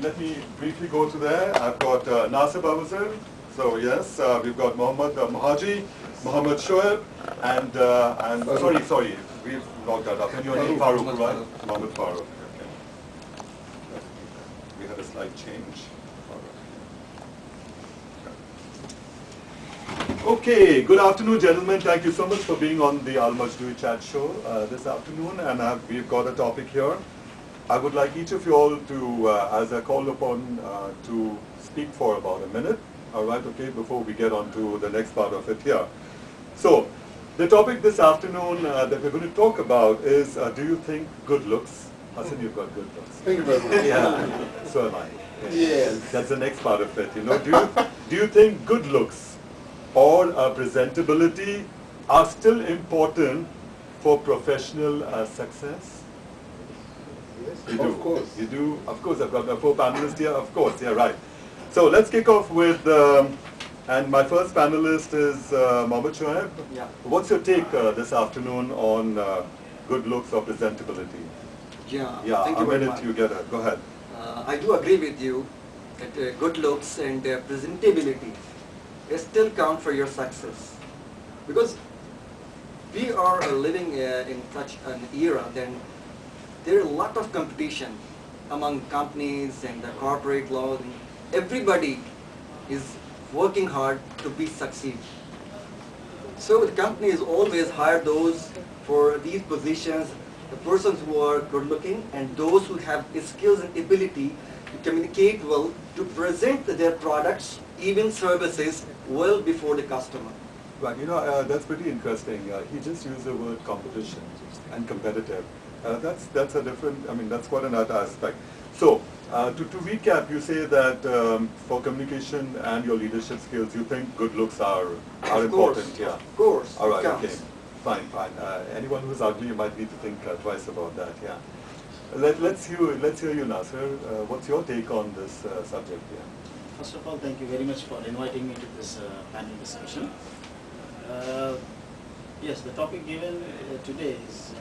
let me briefly go to there. I've got Nasib Abuzir. So yes, we've got Mohammed Mahaji, Mohammed Shoaib, and sorry, we've locked that up. And your name Farooq, right? Mohammed Farooq. Okay. We had a slight change. Okay, good afternoon, gentlemen. Thank you so much for being on the Majdouie chat show this afternoon. And we've got a topic here. I would like each of you all to, as I call upon, to speak for about a minute. All right, okay, before we get on to the next part of it here. So, the topic this afternoon that we're going to talk about is, do you think good looks? Hassan, you've got good looks. Thank you very much. Yeah, so am I. Yes. That's the next part of it. You know, do you think good looks or presentability are still important for professional success? Yes, You do. of course. You do. Of course, I've got my 4 panelists here. Of course, yeah, right. So let's kick off with, and my first panelist is Mohammed Shoaib. Yeah. What's your take this afternoon on good looks or presentability? Yeah, Yeah, thank a you very minute much. together. Go ahead. I do agree with you that good looks and presentability still count for your success. Because we are living in such an era, then there is a lot of competition among companies and the corporate laws. Everybody is working hard to be succeed. So the company is always hire those for these positions, the persons who are good looking and those who have skills and ability to communicate well, to present their products, even services, well before the customer. Right, you know, that's pretty interesting. He just used the word competition and competitive. That's a different, I mean, that's quite another aspect. So, to recap, you say that for communication and your leadership skills, you think good looks are important, yeah? Of course, All right, it counts. okay. Fine, fine. Anyone who's ugly, you might need to think twice about that, yeah. Let's hear you, Nasir. What's your take on this subject, yeah? First of all, thank you very much for inviting me to this panel discussion. Yes, the topic given today is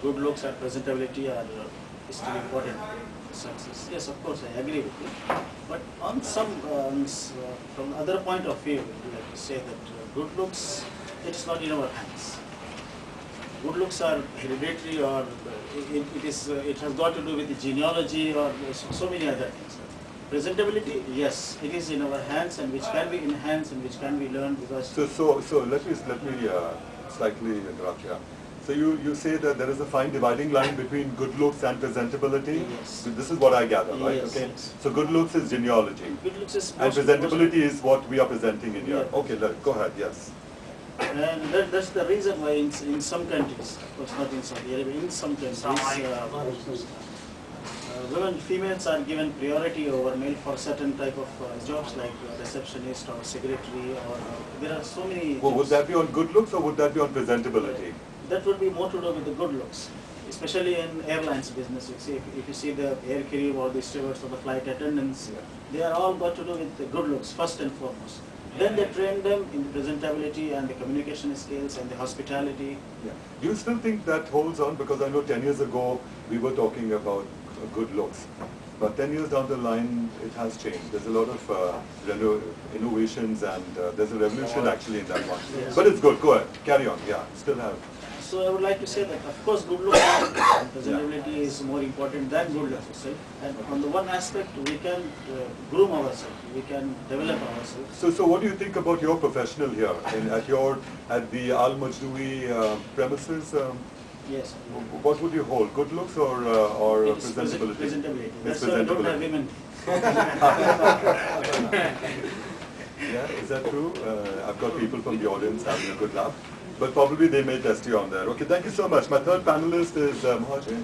good looks and presentability are still important for success. Yes, of course, I agree with you. But on some, from the other point of view, I would like to say that good looks, it's not in our hands. Good looks are hereditary, or it has got to do with the genealogy or so many other things. Presentability, yes, it is in our hands and which can be enhanced and which can be learned because... So let me slightly interrupt here. So you say that there is a fine dividing line between good looks and presentability? Yes. So this is what I gather, right? Yes, Okay. yes. So good looks is genealogy. Good looks is And presentability is what we are presenting in here. Yeah. Okay, go ahead, yes. And that's the reason why in some countries, of course not in Saudi Arabia, in some countries, women, females are given priority over male for certain type of jobs like receptionist or secretary, or there are so many Well, would jobs. that be on good looks or would that be on presentability? That would be more to do with the good looks, especially in airlines business. You see, if you see the air crew or the stewards or the flight attendants, they are all got to do with the good looks first and foremost. Then they train them in the presentability and the communication skills and the hospitality. Yeah. Do you still think that holds on? Because I know 10 years ago we were talking about good looks. But 10 years down the line, it has changed. There's a lot of innovations and there's a revolution actually in that one. Yes. But it's good. Go ahead. Carry on. Yeah. Still have. So I would like to say that, of course, good looks and presentability is more important than good looks. Right? And on the one aspect, we can groom ourselves, we can develop ourselves. So what do you think about your professional here at the Al Majdouie premises? Yes. What would you hold? Good looks or It is presentability? presentability. It's That's why we don't have presentability. women. Yeah, is that true? I've got people from the audience having a good laugh. But probably they may test you on there. Okay, thank you so much. My third panelist is Majdouie.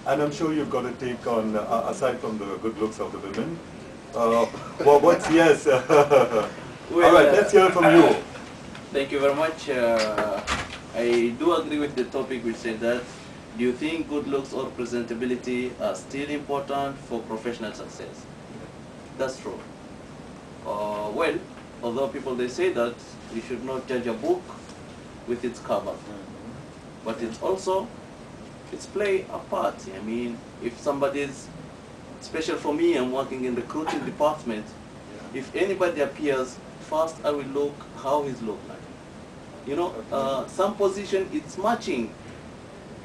And I'm sure you've got a take on, aside from the good looks of the women. Well, what's yes? All right, let's hear from you. Thank you very much. I do agree with the topic which said that, do you think good looks or presentability are still important for professional success? That's true. Well, although people they say that you should not judge a book with its cover, but it's play a part. I mean, if somebody's especially for me, I'm working in the recruiting department. If anybody appears, first I will look how he's look like. You know, some position it's matching.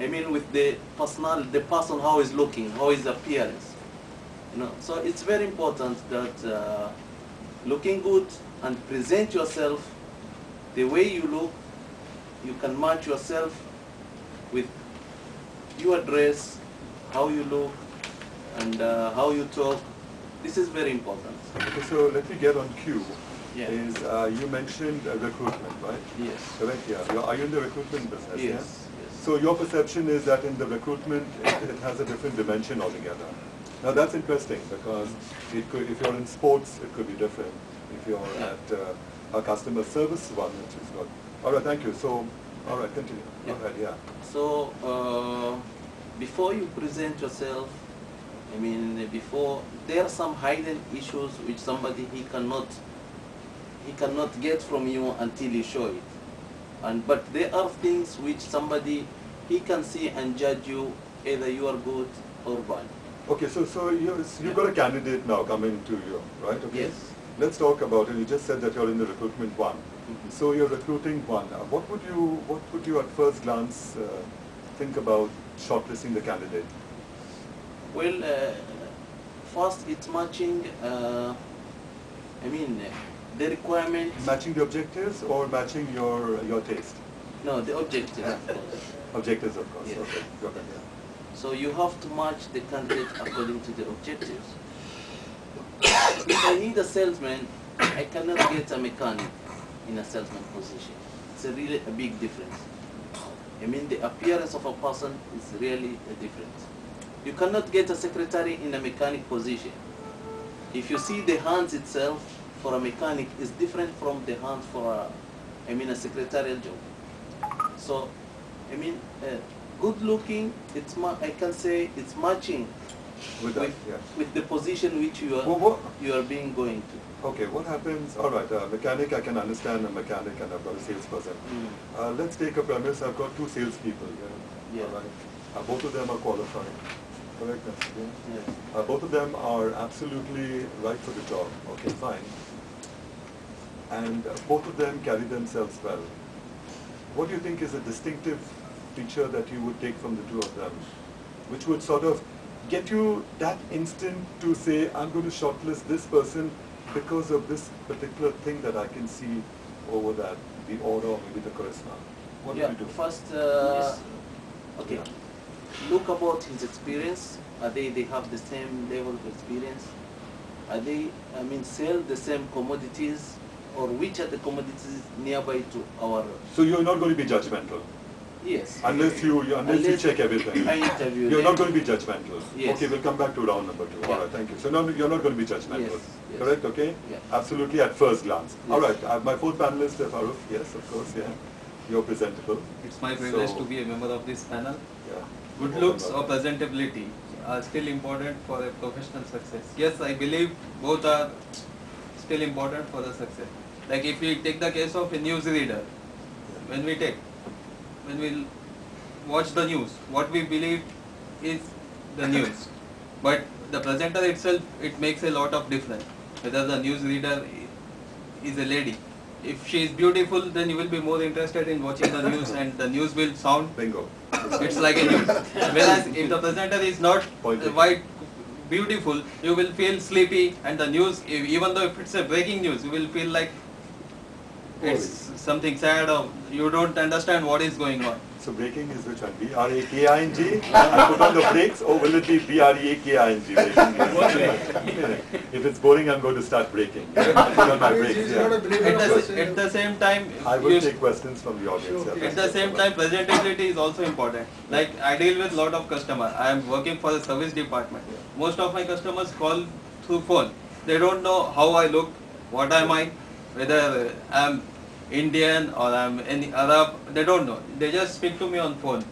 I mean, with the person how he's looking, how his appearance. You know, so it's very important that looking good and present yourself the way you look. You can match yourself with your dress, how you look, and how you talk. This is very important. Okay, so let me get on cue. Yeah. You mentioned recruitment, right? Yes. Correct, yeah. Are you in the recruitment business? Yes. Yeah? Yes. So your perception is that in the recruitment, it has a different dimension altogether. Now that's interesting because it could, if you're in sports, it could be different. If you're at a customer service one, which is not. All right, thank you. So, all right, continue. Yeah. All right, yeah. So, before you present yourself, I mean, there are some hidden issues which somebody he cannot get from you until you show it. But there are things which somebody he can see and judge you either you are good or bad. Okay, so you've got a candidate now coming to you, right? Okay. Yes. Let's talk about it. You just said that you're in the recruitment one. Mm-hmm. So you're recruiting one. What would you at first glance think about shortlisting the candidate? Well, first it's matching. I mean, the requirements. Matching the objectives or matching your taste? No, the objectives, of course. Objectives, of course. Yes. Okay. Okay. Yeah. So you have to match the candidate according to the objectives. If I need a salesman, I cannot get a mechanic in a salesman position. It's really a big difference. I mean, the appearance of a person is really a difference. You cannot get a secretary in a mechanic position. If you see the hands itself for a mechanic is different from the hands for a secretarial job. So, I mean, good looking, I can say it's matching With that, yeah. with the position which you are being going to. Okay, what happens? All right, mechanic, I can understand a mechanic and I've got a salesperson. Let's take a premise. I've got two salespeople here. Yeah. All right. Both of them are qualified. Correct? Yeah. Yes. Both of them are absolutely right for the job. Okay, fine. And both of them carry themselves well. What do you think is a distinctive feature that you would take from the two of them, which would sort of get you that instant to say, I'm going to shortlist this person because of this particular thing that I can see over that, the aura or maybe the charisma? What do you do? First, Yes. okay, Yeah. look about his experience. They have the same level of experience? Are they, sell the same commodities, or which are the commodities nearby to our? So you're not going to be judgmental? Yes. Unless you check everything. I interview You're them. not going to be judgmental. Yes. Okay, we'll come back to round number 2. Yeah. All right, thank you. So now you're not going to be judgmental. Yes, yes. Correct, okay? Yeah. Absolutely at first glance. Yes. All right, my fourth panelist, Farooq. Yes, of course, yeah. You're presentable. It's my privilege So- to be a member of this panel. Yeah. Good looks or presentability are still important for a professional success. Yes, I believe both are still important for the success. Like if we take the case of a newsreader, when we watch the news, what we believe is the news. But the presenter itself, it makes a lot of difference. Whether the newsreader is a lady. If she is beautiful, then you will be more interested in watching the news, and the news will sound, Bingo. it's like a news. Whereas if the presenter is not quite beautiful, you will feel sleepy, and the news, even though if it's a breaking news, you will feel like it's something sad, or you don't understand what is going on. So breaking is which one? B-R-A-K-I-N-G? I put on the brakes, or will it be B-R-E-A-K-I-N-G? If it's boring, I'm going to start braking. I put on my brakes, yeah. At the same time, I will take questions from the audience. Yeah. at the same time, presentability is also important. Like I deal with a lot of customers. I am working for the service department. Most of my customers call through phone. They don't know how I look, what am I, whether I'm Indian or I'm any Arab. They don't know. They just speak to me on phone.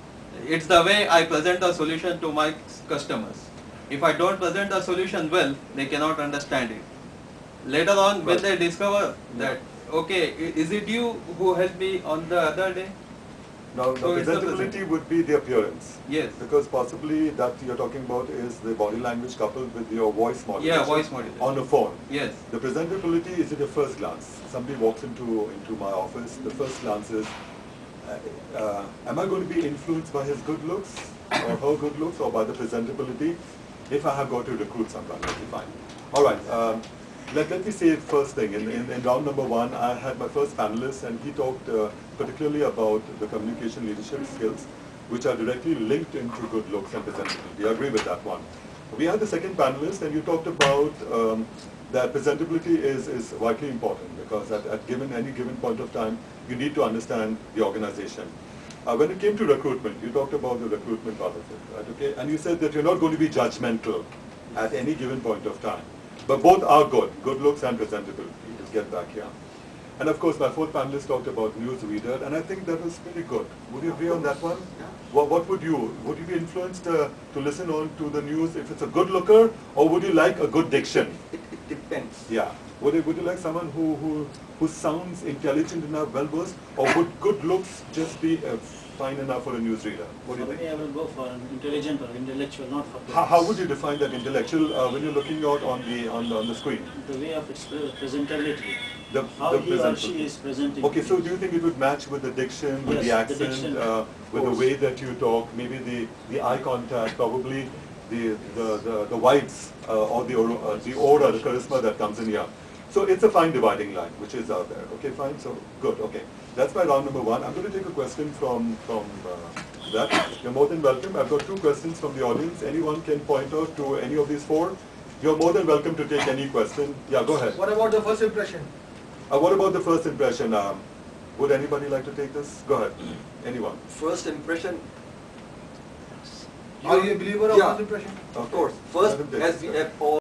It's the way I present a solution to my customers. If I don't present a solution well, they cannot understand it. Later on, when they discover that, okay, is it you who helped me on the other day? Now, So it's the presentability would be the appearance. Yes. Because possibly that you're talking about is the body language coupled with your voice modulation. Yeah, voice modulation. On a phone. Yes. The presentability is at the first glance. Somebody walks into my office, the first glance is, am I going to be influenced by his good looks or her good looks or by the presentability? If I have got to recruit someone, okay, fine. All right. Let me say first thing, in round number 1, I had my first panelist and he talked particularly about the communication leadership skills which are directly linked into good looks and presentability. I agree with that one. We had the second panelist and you talked about that presentability is vitally important because at any given point of time, you need to understand the organization. When it came to recruitment, you talked about the recruitment part of it, right? Okay, and you said that you're not going to be judgmental at any given point of time. But both are good looks and presentability. Let's get back here. And of course, my fourth panelist talked about news reader, and I think that was pretty good. Would you agree on that one? Yeah. What would you be influenced to listen on to the news if it's a good looker, or would you like a good diction? It depends. Yeah. Would you like someone who sounds intelligent enough, well versed, or would good looks just be fine enough for a newsreader? What do you For me, think? I will go for an intelligent or intellectual, not for How would you define that intellectual when you're looking out on the screen? the way of its presentability, The how he or presentability. she is presenting. Okay, so do you think it would match with the diction, with the Yes, the accent, diction, with the way that you talk, maybe the eye contact, probably the vibes or the aura, the charisma that comes in here. So it's a fine dividing line, which is out there. Okay, fine. So good. Okay, that's my round number 1. I'm going to take a question from that. You're more than welcome. I've got 2 questions from the audience. Anyone can point out to any of these 4. You're more than welcome to take any question. Yeah, go ahead. What about the first impression? What about the first impression? Would anybody like to take this? Go ahead. Anyone? First impression. Are you a believer of Yeah. first impression? Of course. First, Let him take as it, we sir. have all